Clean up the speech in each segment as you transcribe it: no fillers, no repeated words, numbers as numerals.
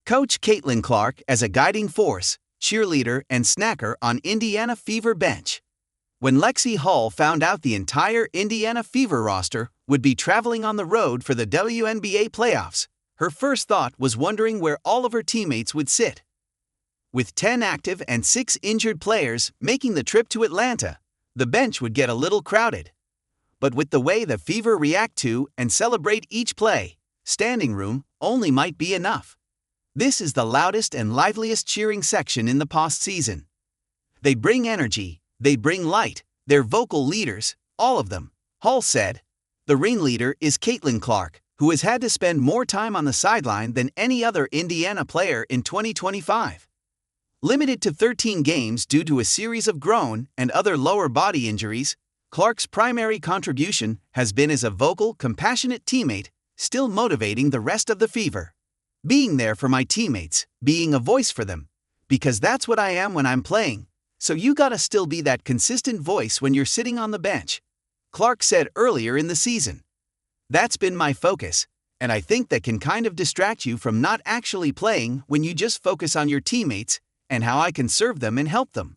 Coach Caitlin Clark as a guiding force, cheerleader and snacker on Indiana Fever bench. When Lexie Hull found out the entire Indiana Fever roster would be traveling on the road for the WNBA playoffs, her first thought was wondering where all of her teammates would sit. With 10 active and 6 injured players making the trip to Atlanta, the bench would get a little crowded. But with the way the Fever react to and celebrate each play, standing room only might be enough. This is the loudest and liveliest cheering section in the postseason. They bring energy, they bring light, they're vocal leaders, all of them, Hull said. The ringleader is Caitlin Clark, who has had to spend more time on the sideline than any other Indiana player in 2025. Limited to 13 games due to a series of groin and other lower body injuries, Clark's primary contribution has been as a vocal, compassionate teammate, still motivating the rest of the Fever. Being there for my teammates, being a voice for them, because that's what I am when I'm playing, so you gotta still be that consistent voice when you're sitting on the bench, Clark said earlier in the season. That's been my focus, and I think that can kind of distract you from not actually playing when you just focus on your teammates and how I can serve them and help them.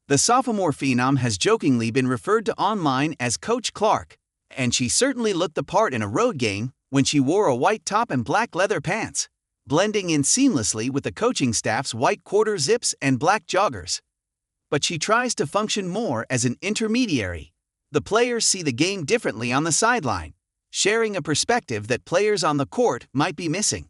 The sophomore phenom has jokingly been referred to online as Coach Clark, and she certainly looked the part in a road game when she wore a white top and black leather pants, blending in seamlessly with the coaching staff's white quarter zips and black joggers. But she tries to function more as an intermediary. The players see the game differently on the sideline, sharing a perspective that players on the court might be missing.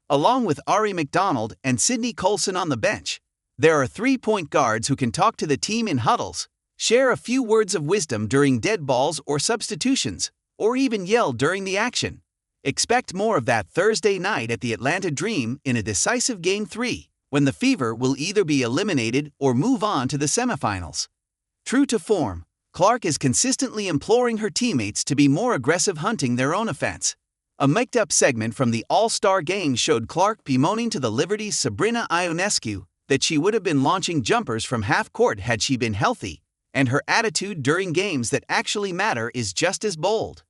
Along with Ari McDonald and Sydney Colson on the bench, there are 3 point guards who can talk to the team in huddles, share a few words of wisdom during dead balls or substitutions, or even yell during the action. Expect more of that Thursday night at the Atlanta Dream in a decisive Game 3, when the Fever will either be eliminated or move on to the semifinals. True to form, Clark is consistently imploring her teammates to be more aggressive hunting their own offense. A mic'd-up segment from the All-Star Game showed Clark bemoaning to the Liberty's Sabrina Ionescu that she would have been launching jumpers from half-court had she been healthy, and her attitude during games that actually matter is just as bold.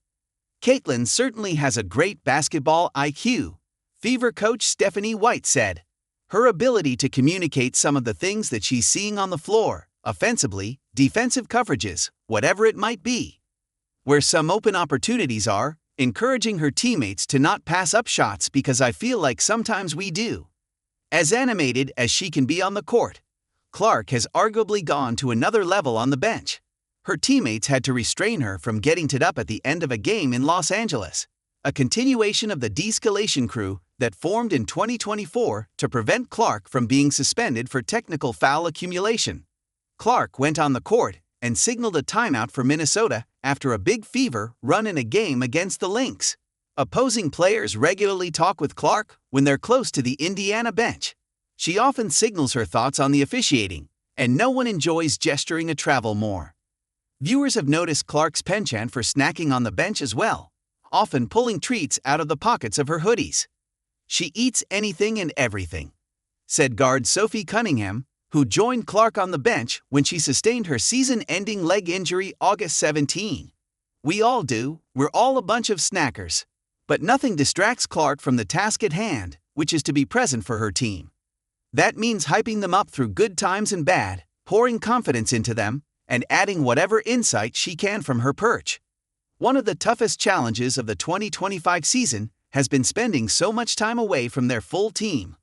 Caitlin certainly has a great basketball IQ, Fever coach Stephanie White said. Her ability to communicate some of the things that she's seeing on the floor, offensively, defensive coverages, whatever it might be. Where some open opportunities are, encouraging her teammates to not pass up shots because I feel like sometimes we do. As animated as she can be on the court, Clark has arguably gone to another level on the bench. Her teammates had to restrain her from getting teed up at the end of a game in Los Angeles, a continuation of the de-escalation crew that formed in 2024 to prevent Clark from being suspended for technical foul accumulation. Clark went on the court and signaled a timeout for Minnesota after a big Fever run in a game against the Lynx. Opposing players regularly talk with Clark when they're close to the Indiana bench. She often signals her thoughts on the officiating, and no one enjoys gesturing a travel more. Viewers have noticed Clark's penchant for snacking on the bench as well, often pulling treats out of the pockets of her hoodies. She eats anything and everything, said guard Sophie Cunningham, who joined Clark on the bench when she sustained her season-ending leg injury August 17. We all do, we're all a bunch of snackers. But nothing distracts Clark from the task at hand, which is to be present for her team. That means hyping them up through good times and bad, pouring confidence into them, and adding whatever insight she can from her perch. One of the toughest challenges of the 2025 season has been spending so much time away from their full team.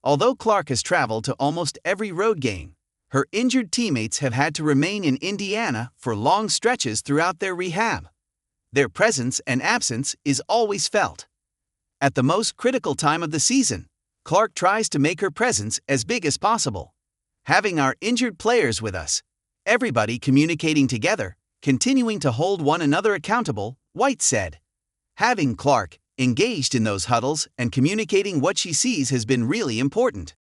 Although Clark has traveled to almost every road game, her injured teammates have had to remain in Indiana for long stretches throughout their rehab. Their presence and absence is always felt. At the most critical time of the season, Clark tries to make her presence as big as possible. Having our injured players with us, everybody communicating together, continuing to hold one another accountable, White said. Having Clark engaged in those huddles and communicating what she sees has been really important.